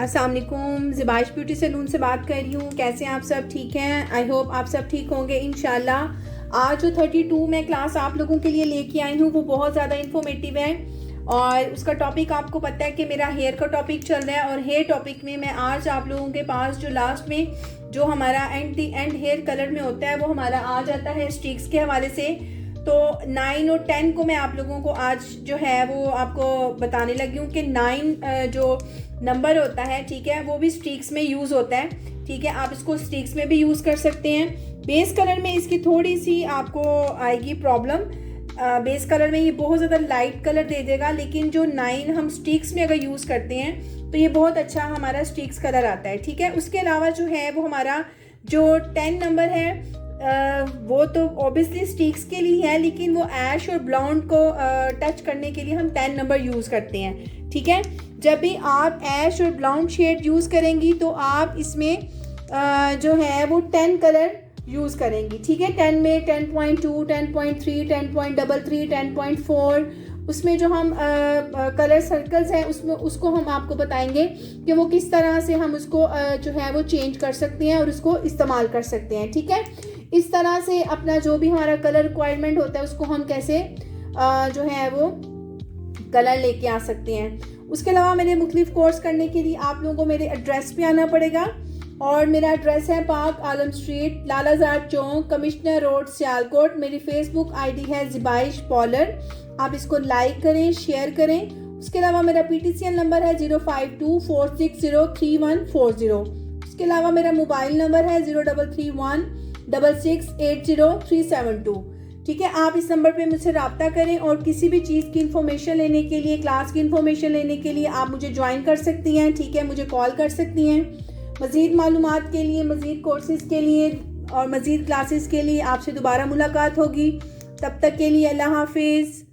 अस्सलाम वालेकुम, ज़िबाइश beauty salon से बात कर रही हूँ। कैसे हैं आप सब? ठीक हैं? आई होप आप सब ठीक होंगे इंशाल्लाह। आज जो 32 मैं क्लास आप लोगों के लिए लेके आई हूँ वो बहुत ज़्यादा इन्फॉर्मेटिव है और उसका टॉपिक आपको पता है कि मेरा हेयर का टॉपिक चल रहा है और हेयर टॉपिक में मैं आज आप लोगों के पास जो लास्ट में जो हमारा एंड हेयर कलर में होता है वो हमारा आ जाता है स्ट्रिक्स के हवाले से। तो 9 और 10 को मैं आप लोगों को आज जो है वो आपको बताने लगी हूँ कि 9 जो नंबर होता है, ठीक है, वो भी स्ट्रिक्स में यूज़ होता है। ठीक है, आप इसको स्ट्रिक्स में भी यूज़ कर सकते हैं। बेस कलर में इसकी थोड़ी सी आपको आएगी प्रॉब्लम। बेस कलर में ये बहुत ज़्यादा लाइट कलर दे देगा, लेकिन जो 9 हम स्ट्रिक्स में अगर यूज़ करते हैं तो ये बहुत अच्छा हमारा स्ट्रिक्स कलर आता है। ठीक है, उसके अलावा जो है वो हमारा जो 10 नंबर है वो तो ऑब्वियसली स्टिक्स के लिए है, लेकिन वो ऐश और ब्लॉन्ड को टच करने के लिए हम 10 नंबर यूज़ करते हैं। ठीक है, जब भी आप ऐश और ब्लॉन्ड शेड यूज़ करेंगी तो आप इसमें जो है वो 10 कलर यूज़ करेंगी। ठीक है, 10 में 10.2, 10.3, 10.33, 10.4, उसमें जो हम कलर सर्कल्स हैं उसमें उसको हम आपको बताएंगे कि वो किस तरह से हम उसको जो है वो चेंज कर सकते हैं और उसको इस्तेमाल कर सकते हैं। ठीक है, इस तरह से अपना जो भी हमारा कलर रिक्वायरमेंट होता है उसको हम कैसे जो है वो कलर लेके आ सकते हैं। उसके अलावा मेरे मुख्तलिफ कोर्स करने के लिए आप लोगों को मेरे एड्रेस पे आना पड़ेगा और मेरा एड्रेस है पाक आलम स्ट्रीट, लालाजाद चौक, कमिश्नर रोड, सियालकोट। मेरी फेसबुक आईडी है ज़िबाइश पॉलर, आप इसको लाइक करें, शेयर करें। उसके अलावा मेरा PTCL नंबर है 05246031140। उसके अलावा मेरा मोबाइल नंबर है 03316680 ठीक है, आप इस नंबर पे मुझसे रब्ता करें और किसी भी चीज़ की इन्फॉर्मेशन लेने के लिए, क्लास की इन्फॉर्मेशन लेने के लिए आप मुझे ज्वाइन कर सकती हैं। ठीक है, मुझे कॉल कर सकती हैं। मज़ीद मालूमात के लिए, मज़ीद कोर्सेज़ के लिए और मज़ीद क्लासेस के लिए आपसे दोबारा मुलाकात होगी। तब तक के लिए अल्लाह हाफिज़।